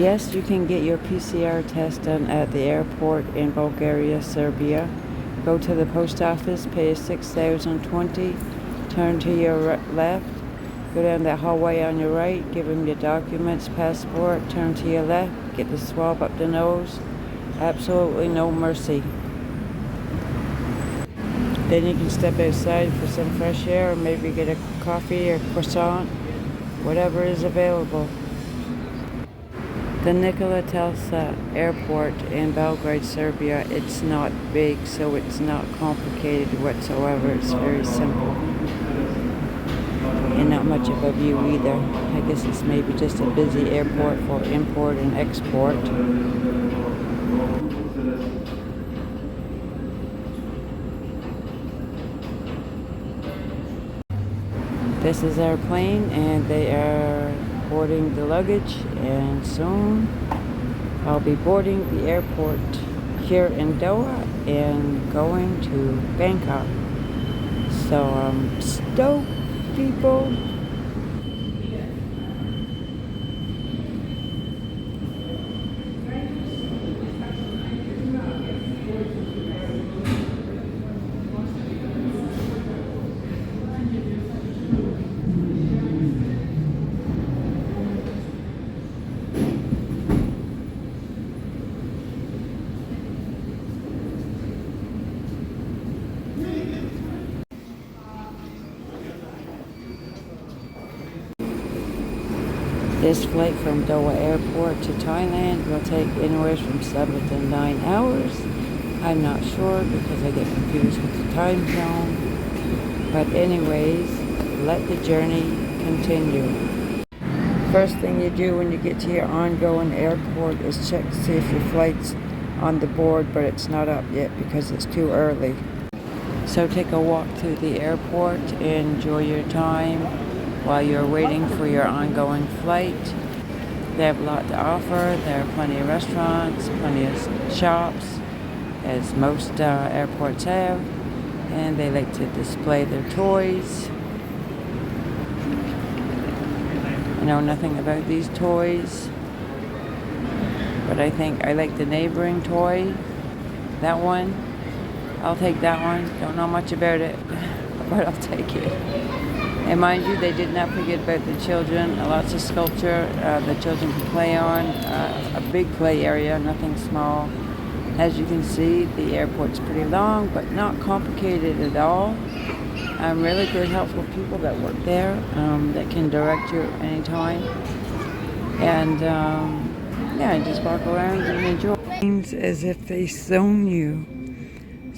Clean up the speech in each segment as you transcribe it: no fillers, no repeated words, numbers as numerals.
Yes, you can get your PCR test done at the airport in Belgrade, Serbia. Go to the post office, pay 6,020, turn to your left, go down the hallway on your right, give them your documents, passport, turn to your left, get the swab up the nose. Absolutely no mercy. Then you can step outside for some fresh air, or maybe get a coffee or croissant, whatever is available. The Nikola Tesla Airport in Belgrade, Serbia, it's not big, so it's not complicated whatsoever. It's very simple. And not much of a view either. I guess it's maybe just a busy airport for import and export. This is our plane, and they are boarding the luggage, and soon I'll be boarding the airport here in Doha and going to Bangkok. So I'm stoked, people. This flight from Doha Airport to Thailand will take anywhere from 7 to 9 hours. I'm not sure because I get confused with the time zone. But anyways, let the journey continue. First thing you do when you get to your ongoing airport is check to see if your flight's on the board, but it's not up yet because it's too early. So take a walk through the airport, enjoy your time while you're waiting for your ongoing flight. They have a lot to offer. There are plenty of restaurants, plenty of shops, as most airports have, and they like to display their toys. I know nothing about these toys, but I think I like the neighboring toy. That one, I'll take that one. Don't know much about it, but I'll take it. And mind you, they did not forget about the children. Lots of sculpture the children can play on. A big play area, nothing small. As you can see, the airport's pretty long, but not complicated at all. Really good, helpful people that work there that can direct you anytime. And yeah, just walk around and enjoy. Seems as if they zone you.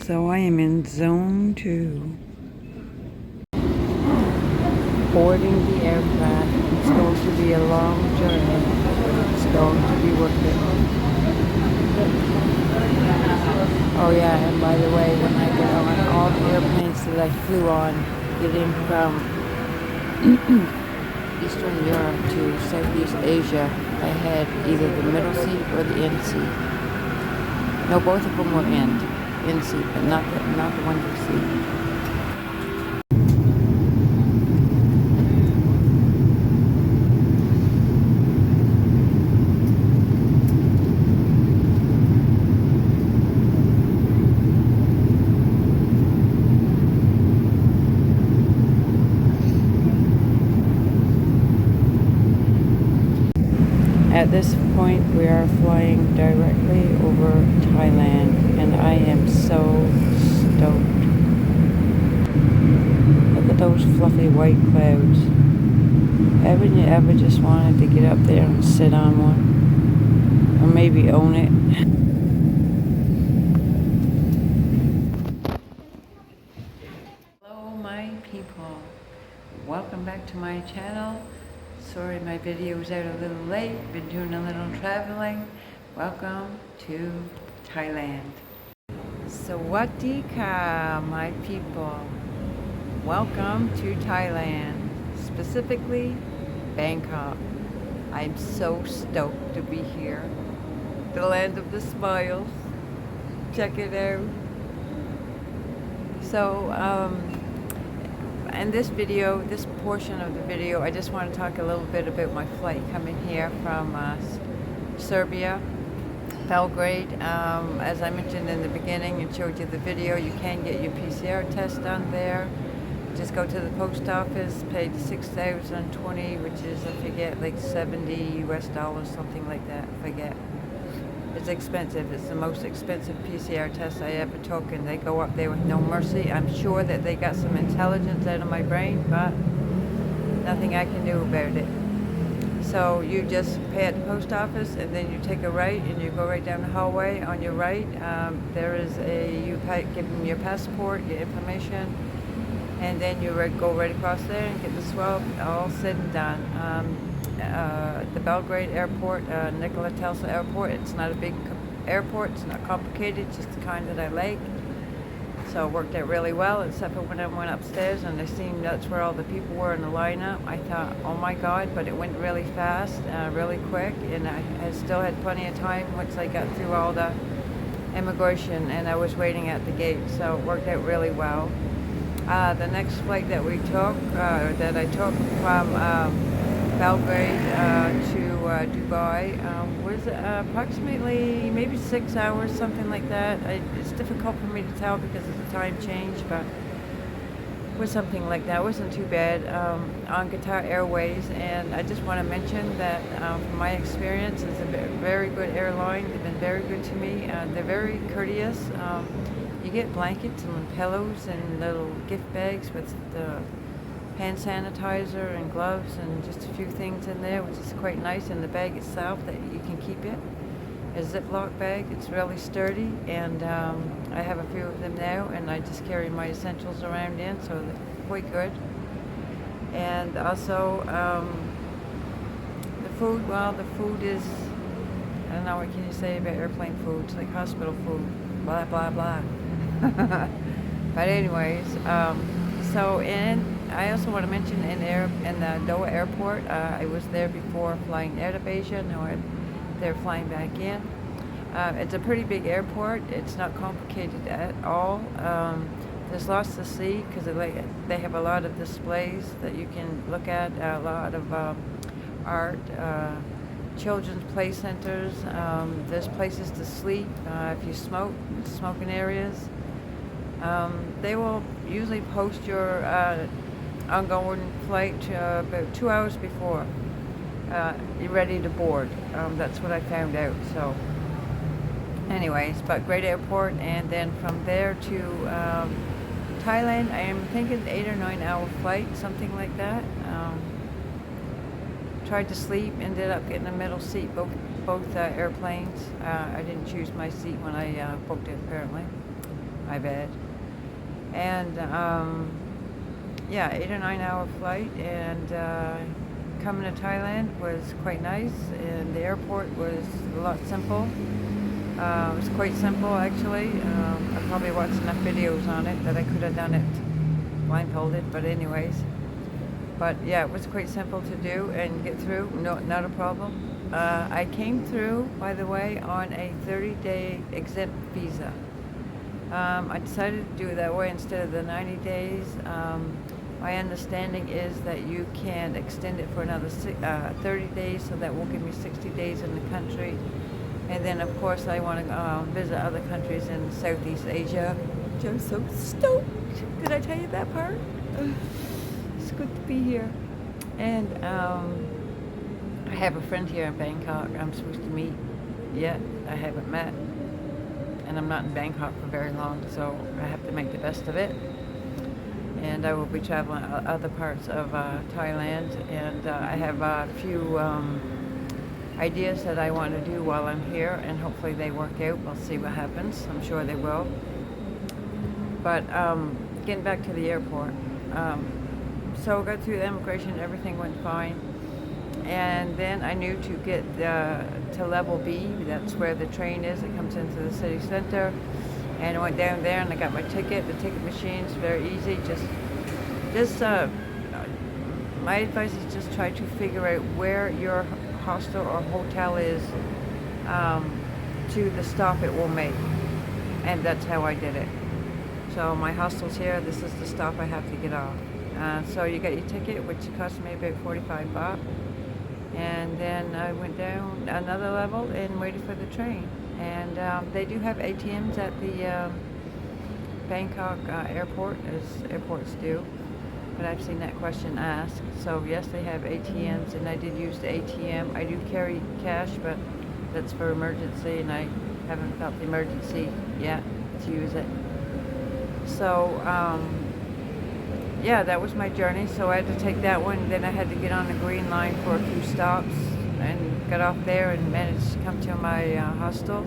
So I am in zone 2. Boarding the aircraft. It's going to be a long journey, but it's going to be worth it. Oh yeah, and by the way, when I get on all the airplanes that I flew on, getting from Eastern Europe to Southeast Asia, I had either the middle seat or the end seat. No, both of them were end seat, but not the window seat. At this point, we are flying directly over Thailand, and I am so stoked. Look at those fluffy white clouds. Haven't you ever just wanted to get up there and sit on one? Or maybe own it? Hello, my people. Welcome back to my channel. Sorry my video was out a little late, been doing a little traveling. Welcome to Thailand. Sawadee ka, my people. Welcome to Thailand, specifically Bangkok. I'm so stoked to be here. The land of the smiles. Check it out. So, in this video, this portion of the video, I just want to talk a little bit about my flight coming here from Serbia, Belgrade. As I mentioned in the beginning and showed you the video, you can get your P.C.R. test done there. Just go to the post office, pay $6,020, which is, I forget, like $70 US, something like that, I forget. It's expensive. It's the most expensive P.C.R. test I ever took, and they go up there with no mercy. I'm sure that they got some intelligence out of my brain, but nothing I can do about it. So you just pay at the post office, and then you take a right, and you go right down the hallway. On your right, there is you give them your passport, your information, and then you go right across there and get the swab, all said and done. The Belgrade Airport, Nikola Tesla Airport, it's not a big airport, it's not complicated, it's just the kind that I like. So it worked out really well, except for when I went upstairs and I seen that's where all the people were in the lineup. I thought, oh my God, but it went really fast, really quick, and I still had plenty of time once I got through all the immigration, and I was waiting at the gate, so it worked out really well. The next flight that we took, that I took from Belgrade to Dubai, was approximately maybe 6 hours, something like that. It's difficult for me to tell because of the time change, but it was something like that. It wasn't too bad on Qatar Airways, and I just want to mention that from my experience, it's a very good airline. They've been very good to me. They're very courteous. You get blankets and pillows and little gift bags with the hand sanitizer and gloves and just a few things in there, which is quite nice. And the bag itself, that you can keep it, a Ziploc bag. It's really sturdy, and I have a few of them now, and I just carry my essentials around in, so they're quite good. And also the food, well, the food is, I don't know, what can you say about airplane food? It's like hospital food, blah blah blah. But anyways, so I also want to mention in the Doha Airport, I was there before flying out of Asia. Now they're flying back in. It's a pretty big airport. It's not complicated at all. There's lots to see because they have a lot of displays that you can look at, a lot of art, children's play centers. There's places to sleep if you smoke, smoking areas. They will usually post your ongoing flight about 2 hours before you're ready to board. That's what I found out. So anyways, but great airport. And then from there to Thailand, I am thinking 8 or 9 hour flight, something like that. Tried to sleep, ended up getting a middle seat, both airplanes. I didn't choose my seat when I booked it, apparently. My bad. And yeah, 8 or 9 hour flight, and coming to Thailand was quite nice, and the airport was a lot simple. It was quite simple, actually. I probably watched enough videos on it that I could have done it blindfolded, but anyways. But yeah, it was quite simple to do and get through, not a problem. I came through, by the way, on a 30-day exempt visa. I decided to do it that way instead of the 90 days. My understanding is that you can extend it for another 30 days, so that will give me 60 days in the country. And then, of course, I want to visit other countries in Southeast Asia, which I'm so stoked. Did I tell you that part? It's good to be here. And I have a friend here in Bangkok I'm supposed to meet yet. I haven't met. And I'm not in Bangkok for very long, so I have to make the best of it. And I will be traveling other parts of Thailand, and I have a few ideas that I want to do while I'm here, and hopefully they work out. We'll see what happens. I'm sure they will. But getting back to the airport, so I got through the immigration, everything went fine. And then I knew to get to level B, that's where the train is. It comes into the city center. And I went down there and I got my ticket. The ticket machine's very easy. Just my advice is just try to figure out where your hostel or hotel is to the stop it will make. And that's how I did it. So my hostel's here. This is the stop I have to get off. So you get your ticket, which cost me about 45 baht. And then I went down another level and waited for the train. And they do have ATMs at the Bangkok airport, as airports do. But I've seen that question asked. So yes, they have ATMs, and I did use the ATM. I do carry cash, but that's for emergency, and I haven't felt the emergency yet to use it. So yeah, that was my journey. So I had to take that one. Then I had to get on the green line for a few stops, and got off there and managed to come to my hostel,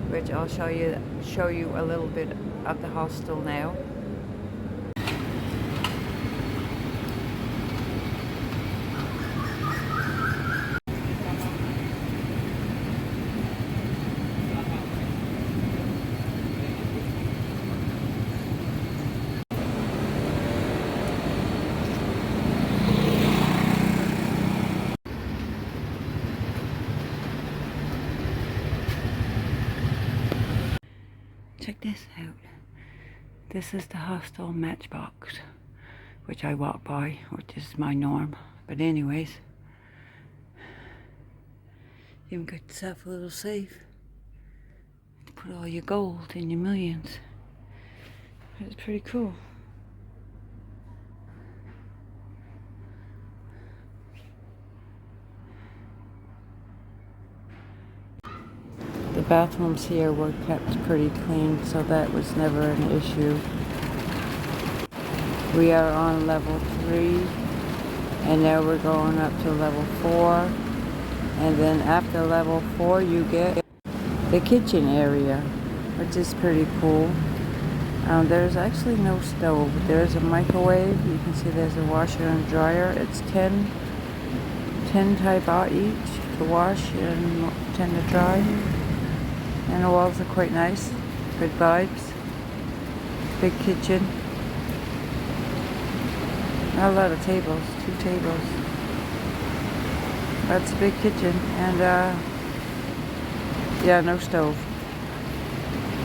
which I'll show you a little bit of the hostel now. Check this out. This is the hostel Matchbox, which I walk by, which is my norm. But anyways, even got yourself a little safe to put all your gold and your millions. It's pretty cool. The bathrooms here were kept pretty clean, so that was never an issue. We are on level 3, and now we're going up to level 4. And then after level 4, you get the kitchen area, which is pretty cool. There's actually no stove. There's a microwave. You can see there's a washer and dryer. It's 10 Thai baht each to wash and 10 to dry. And the walls are quite nice. Good vibes. Big kitchen. Not a lot of tables. 2 tables. That's a big kitchen. And yeah, no stove.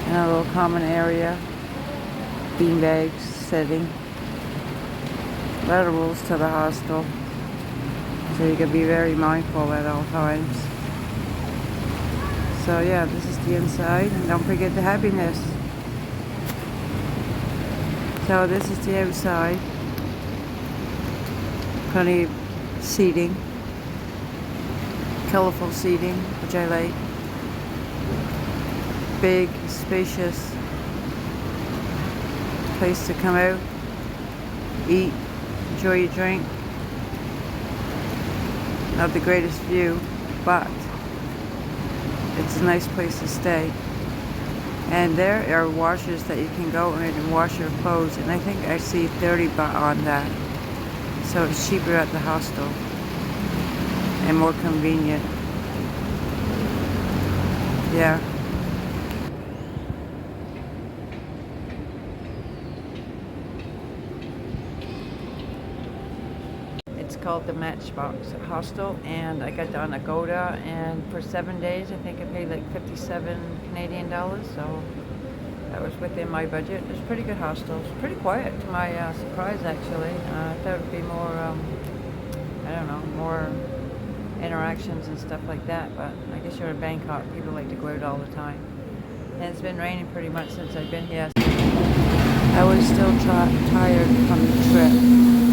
And a little common area. Beanbags setting. A lot of rules to the hostel. So you can be very mindful at all times. So yeah, this is the inside, and don't forget the happiness. So this is the outside. Plenty of seating. Colorful seating, which I like. Big, spacious place to come out, eat, enjoy your drink. Not the greatest view, but it's a nice place to stay. And there are washers that you can go in and wash your clothes, and I think I see 30 baht on that. So it's cheaper at the hostel and more convenient. Yeah. It's called the Matchbox Hostel, and I got on Agoda, and for 7 days I think I paid like 57 Canadian dollars, so that was within my budget. It was a pretty good hostel. It was pretty quiet to my surprise, actually. I thought it would be more, I don't know, more interactions and stuff like that, but I guess you're in Bangkok, people like to go out all the time. And it's been raining pretty much since I've been here. I was still tired from the trip,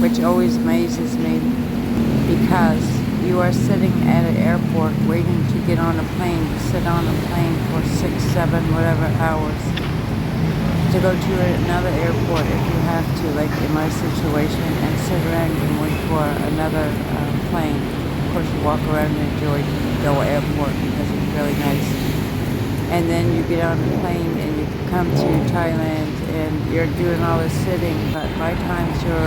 which always amazes me, because you are sitting at an airport waiting to get on a plane, to sit on a plane for 6, 7, whatever hours, to go to another airport if you have to, like in my situation, and sit around and wait for another plane. Of course, you walk around and enjoy Doha Airport because it's really nice. And then you get on the plane and you come to Thailand and you're doing all this sitting, but by the time your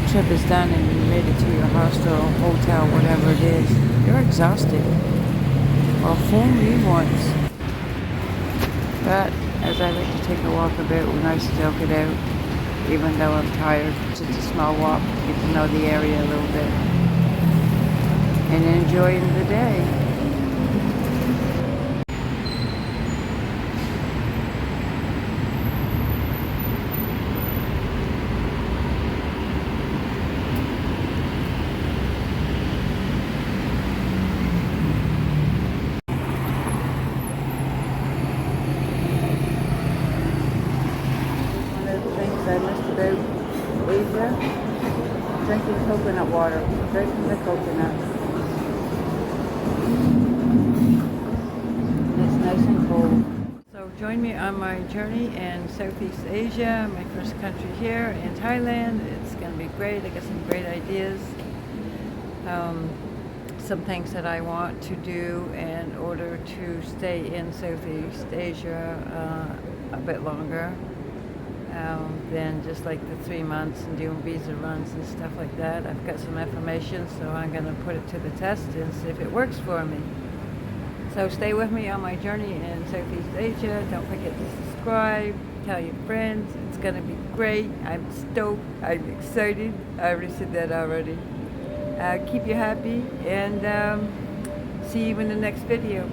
trip is done and you made it to your hostel, hotel, whatever it is, you're exhausted. Well, fool me once. But as I like to take a walk a bit when I still get out, even though I'm tired, it's just a small walk, get to know the area a little bit, and enjoying the day. drinking coconut water, straight from the coconut. And it's nice and cold. So join me on my journey in Southeast Asia, my first country here in Thailand. It's going to be great. I got some great ideas. Some things that I want to do in order to stay in Southeast Asia a bit longer than just like the 3 months and doing visa runs and stuff like that. I've got some information, so I'm going to put it to the test and see if it works for me. So stay with me on my journey in Southeast Asia. Don't forget to subscribe, tell your friends. It's going to be great. I'm stoked. I'm excited. I already said that already. Keep you happy, and see you in the next video.